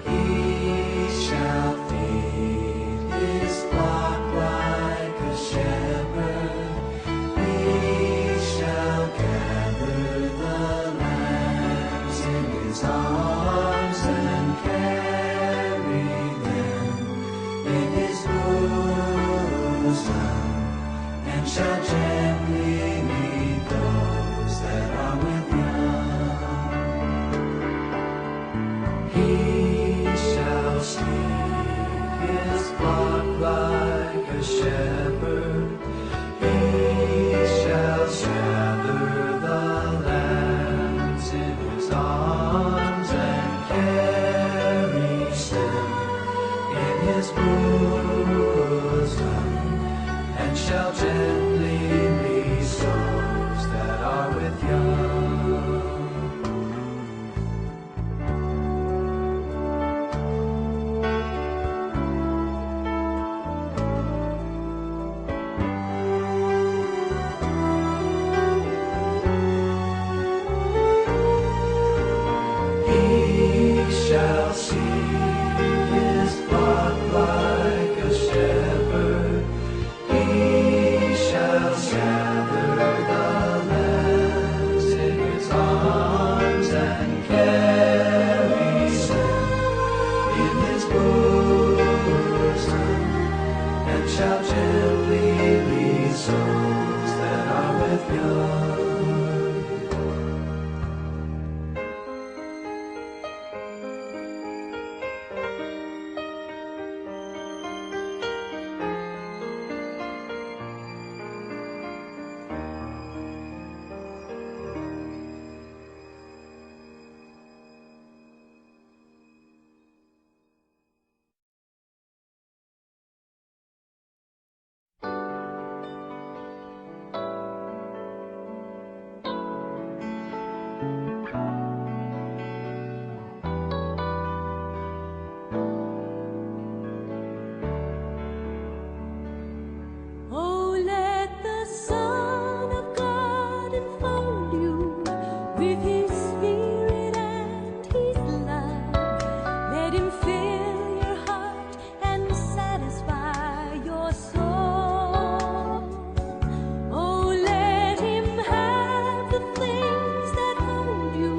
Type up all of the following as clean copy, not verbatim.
He shall feed his flock. and shall gently lead those that are with young. He shall shepherd his flock like a shepherd. He shall gather the lambs in his arms and carry them in his bosom, and shall gently lead those that are with young. He shall see his flock like a shepherd. He shall gather the lambs in his arms and carry them in his bosom, and shall gently lead those that are with young. Oh, let the Son of God enfold you with His Spirit and His love. Let Him fill your heart and satisfy your soul. Oh, let Him have the things that hold you,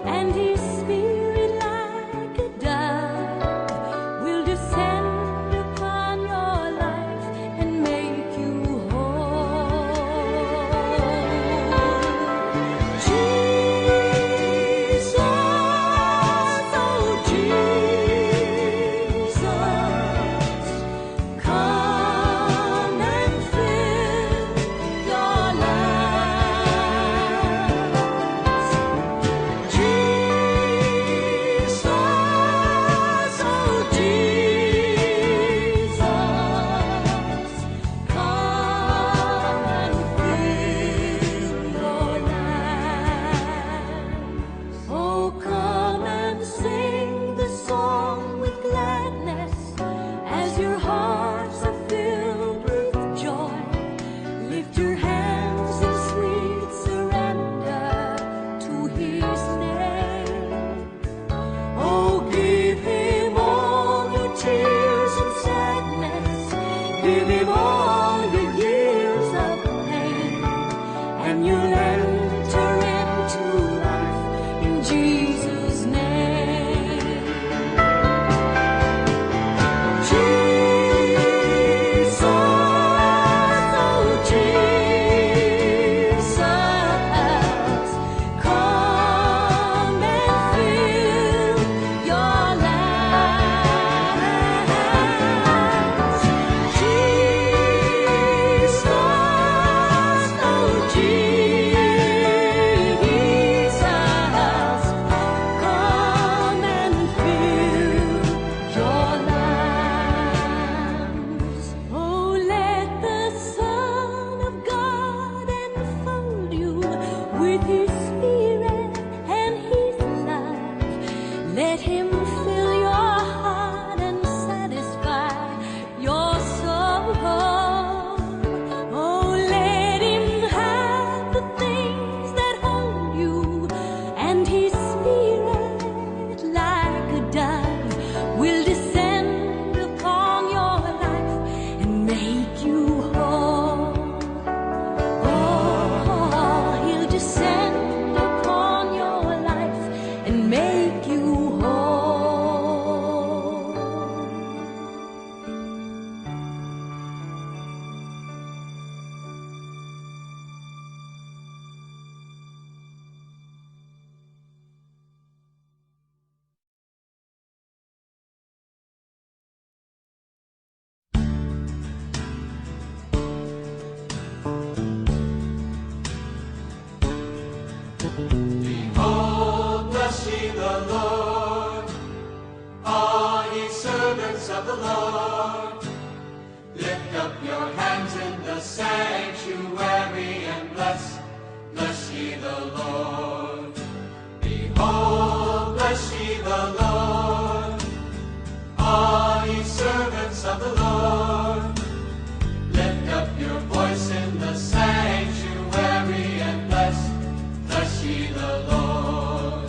and His Spirit like a dove will descend upon your life and make you whole. Jesus, oh Jesus, come and fill your lives. Jesus, oh Jesus, come and fill your lives. Oh, come and sing the song with gladness as your hearts are filled with joy. Lift your hands in sweet surrender to His name. Oh, give Him all your tears and sadness. Give Him all your years of pain, and you'll enter into life in Jesus' name. Jesus, oh Jesus, come and fill your lives. Jesus, oh Jesus, of the Lord. Lift up your voice in the sanctuary and bless ye the Lord.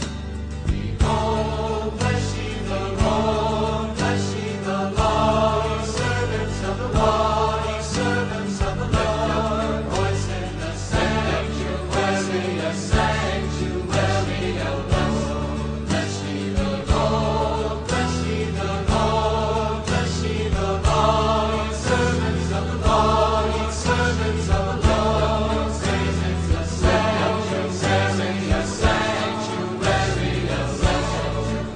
Behold, bless ye the Lord, bless ye the Lord, ye servants of the Lord, ye servants of the Lord. Lift up your voice in the sanctuary, the sanctuary and bless ye the Lord, bless ye the Lord, bless ye the Lord, ye servants of the Lord, ye servants of the Lord. Praise in the sanctuary, the sanctuary of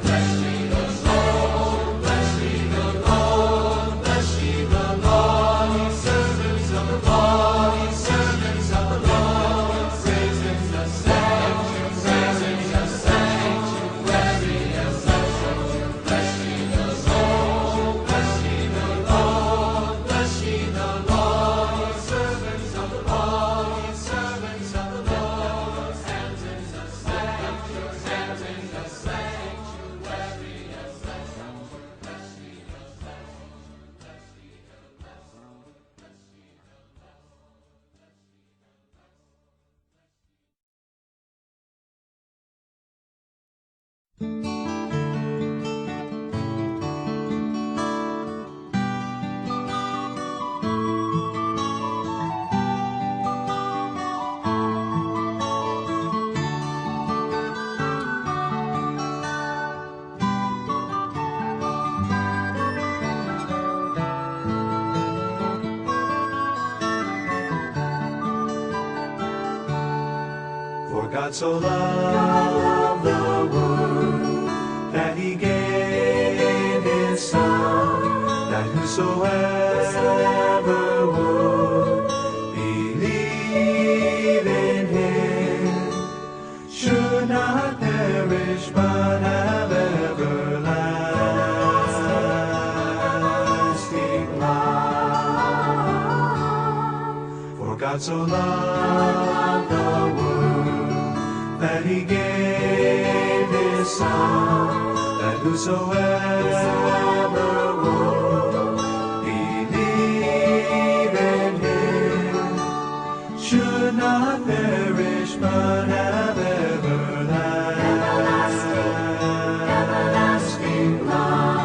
bless ye the Lord, bless ye the Lord, bless ye the Lord, ye servants of the Lord, ye servants of the Lord. Praise in the sanctuary, the sanctuary of bless ye the Lord, bless ye the Lord, bless ye the Lord, ye servants of the Lord, ye servants of the Lord. Hands in the sanctuary, hands in the sanctuary of bless ye the For God so loved the world that he gave his Son, that whosoever would believe in him should not perish but have everlasting life. For God so loved the world that he gave his Son, that whosoever would believe in him should not perish but have everlasting life.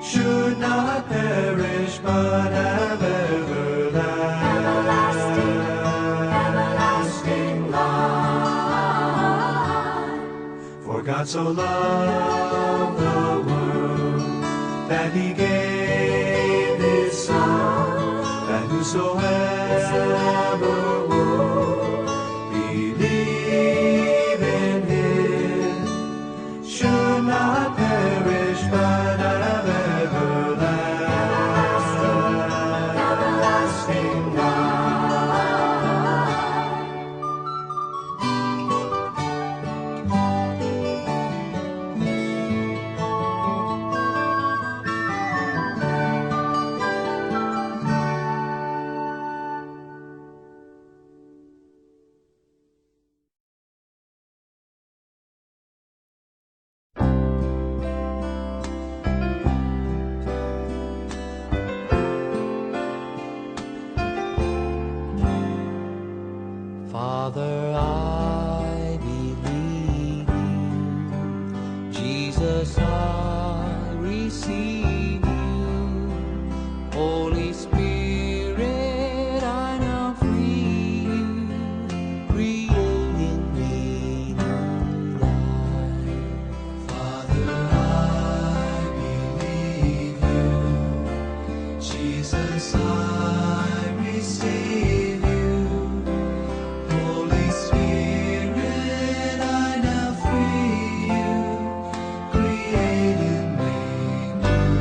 Should not perish but have everlasting life. For God so loved the world that he gave his Son, that whosoever would believe in him should not perish but have everlasting life. Father, I believe you. Jesus, I receive you. Holy Spirit, I now free you. Create in me new life. Father, I believe you. Jesus, I receive you. Holy Spirit, I now free you. Create in me new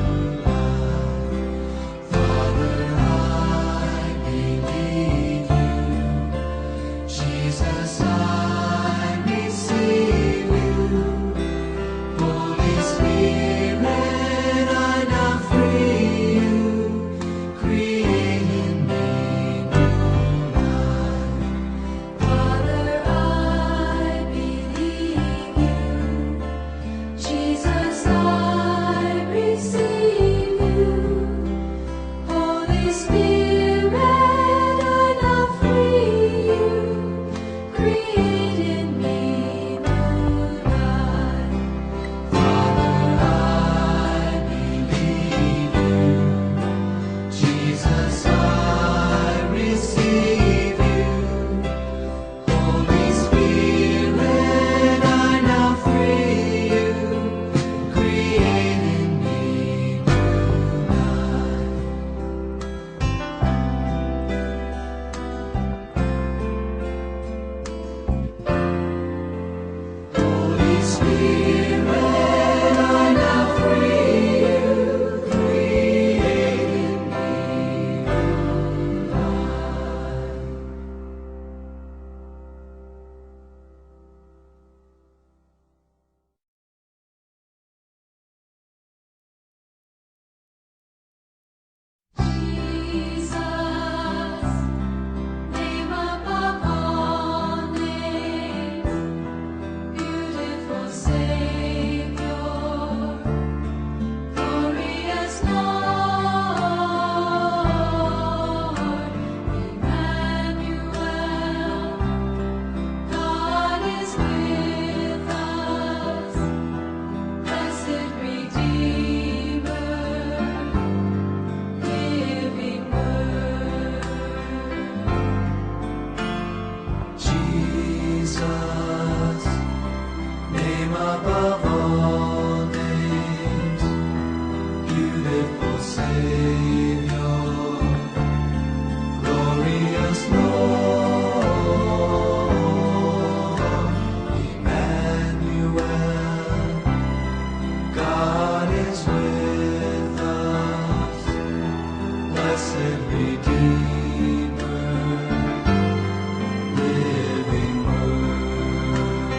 beautiful Savior, glorious Lord, Emmanuel, God is with us, blessed Redeemer, living Word.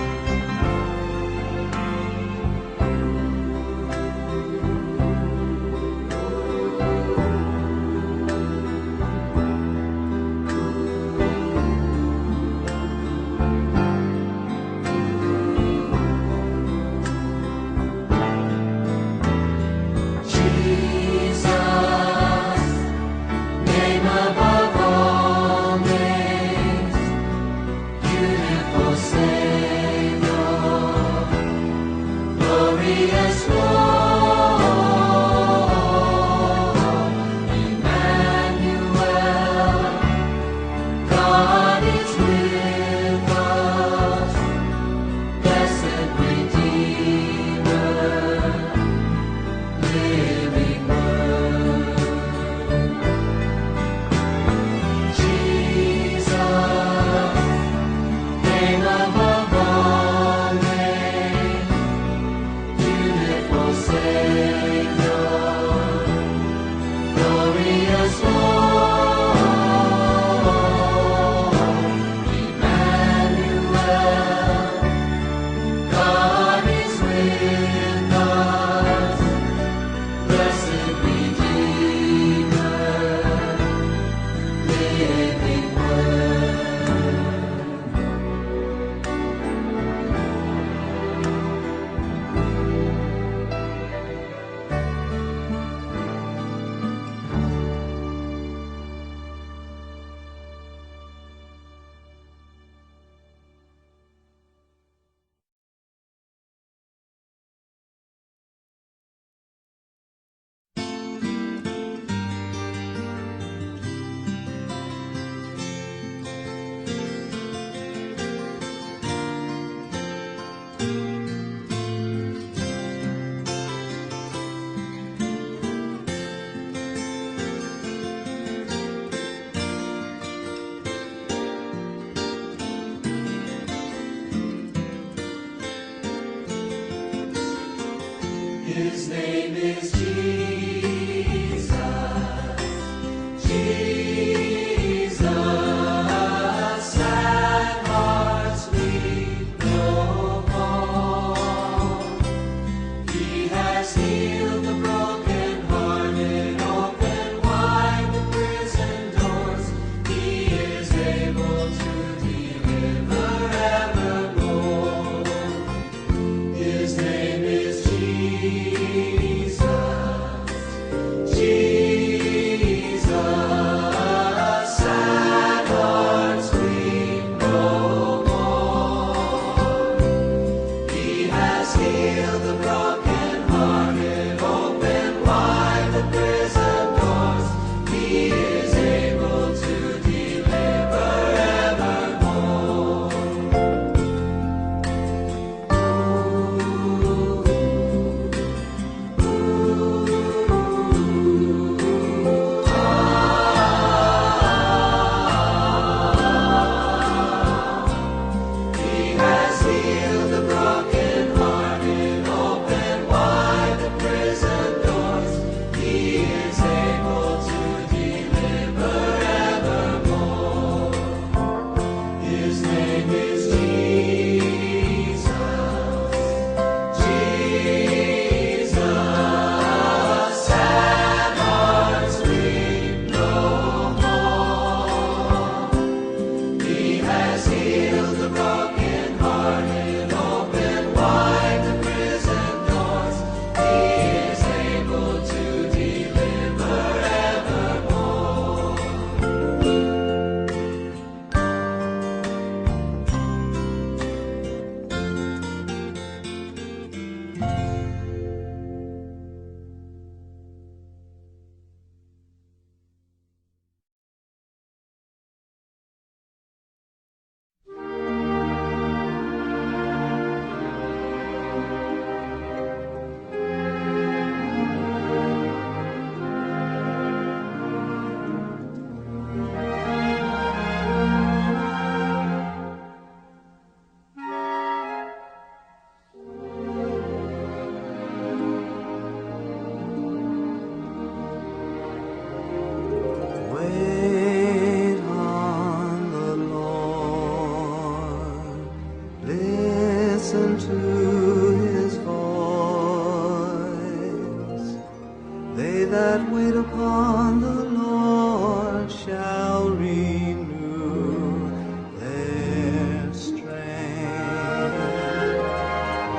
They that wait upon the Lord shall renew their strength.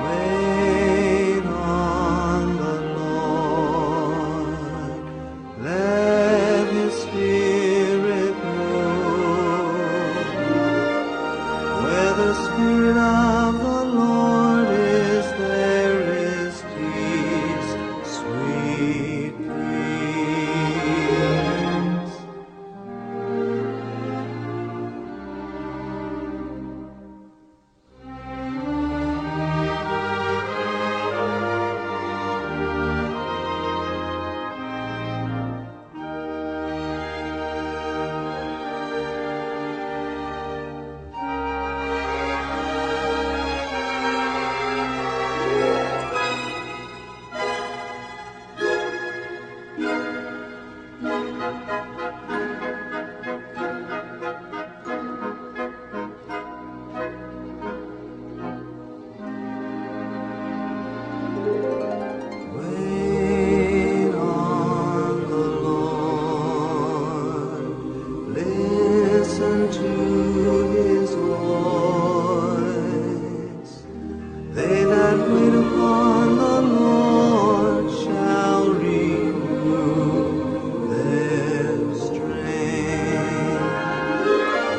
Wait on the Lord. Let His Spirit move. Where the Spirit of the Lord is, there is peace, sweet peace. Wait on the Lord. Listen to His voice. They that wait upon the Lord shall renew their strength.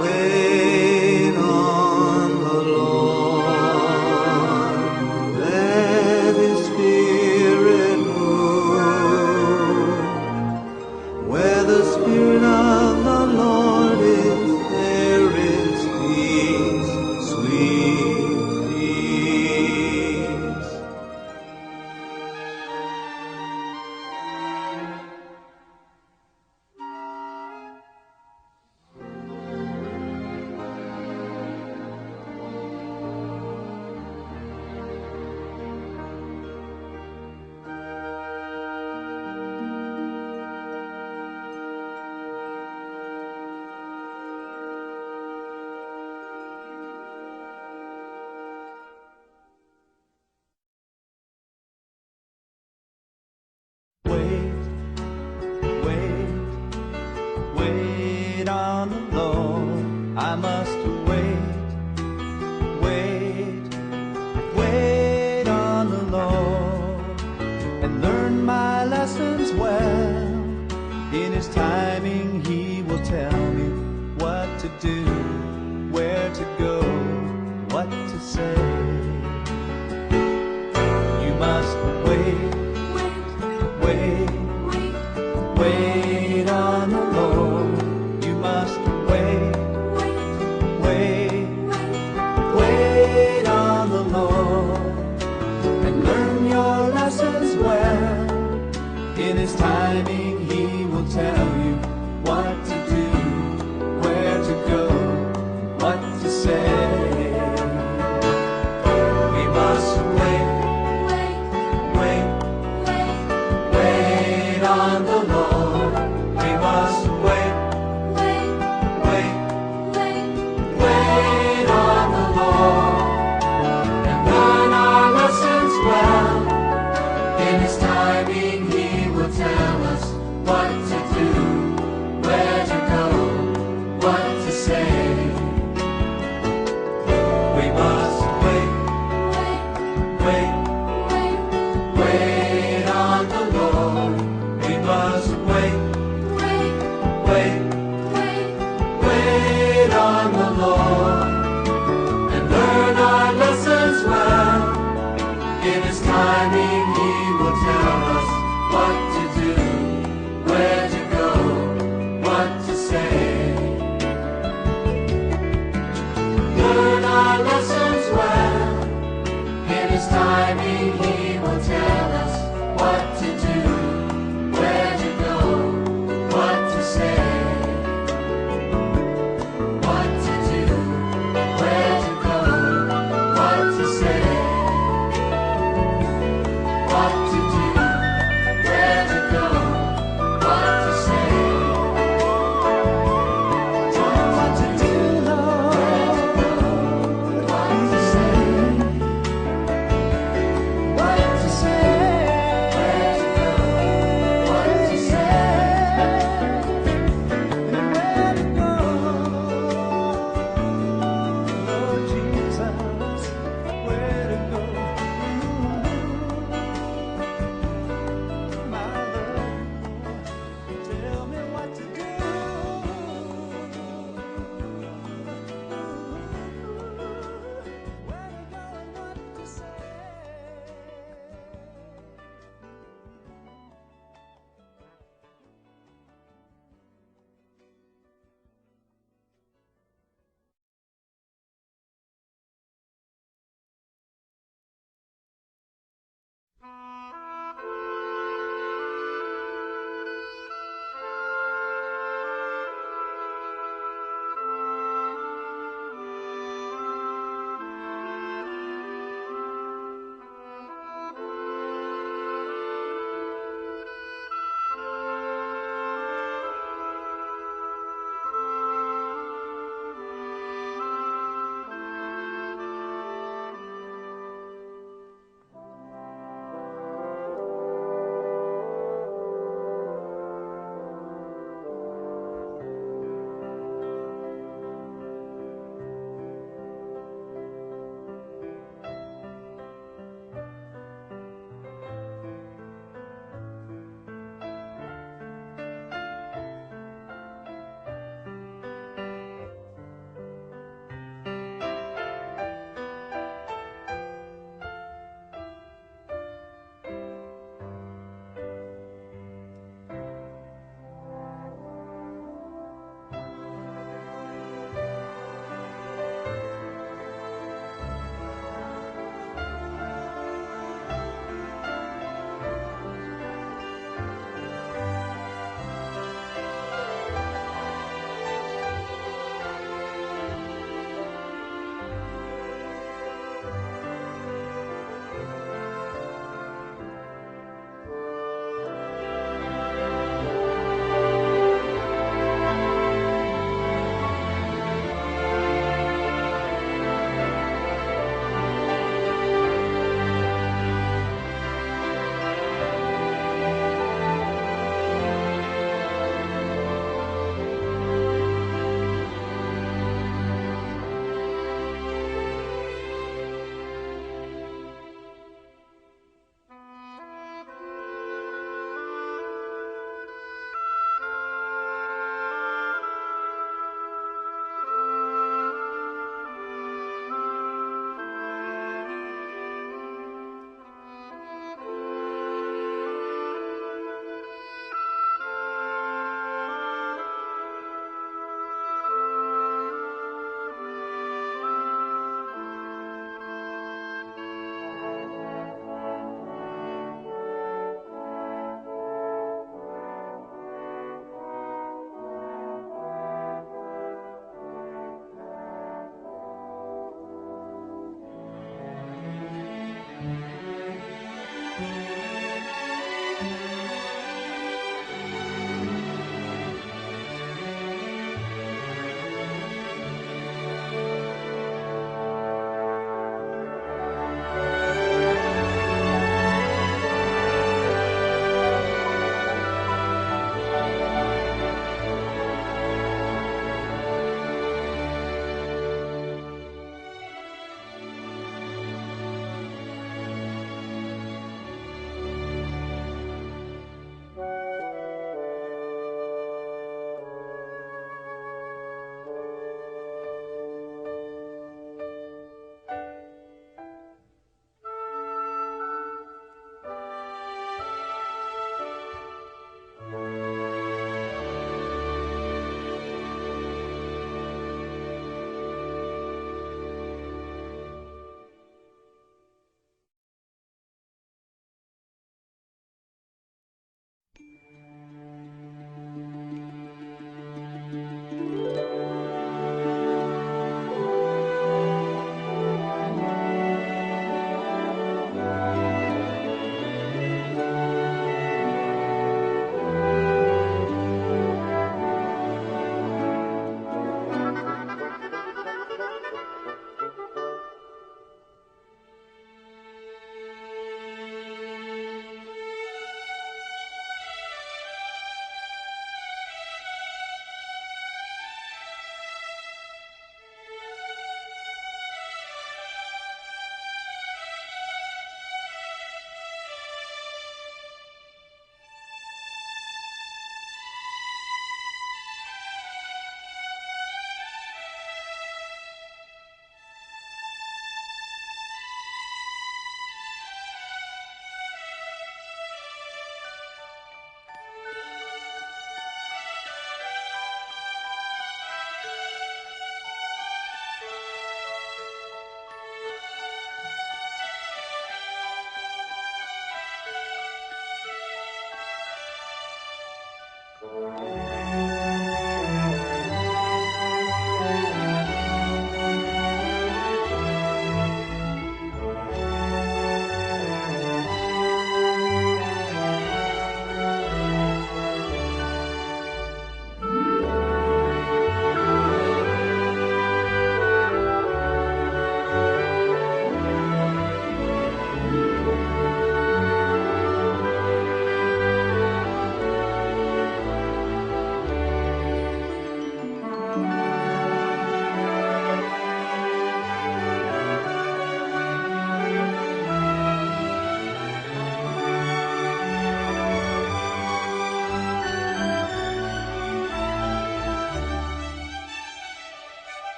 Wait on the Lord. Let His Spirit move. Where the Spirit of the Lord is, there is peace, sweet peace. Wait on the Lord. I must wait on the Lord, and learn my lessons well. In His timing, He will tell me what to do, where to go, what to say. You must wait on the Lord. You must wait on the Lord, and learn your lessons well. In His timing, He will tell you what to do, where to go, what to say. We must wait on the Lord. We must wait on the Lord, and learn our lessons well. In His timing, He will tell us what to do, where to go, what to say. We must wait on the Lord. We must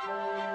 Let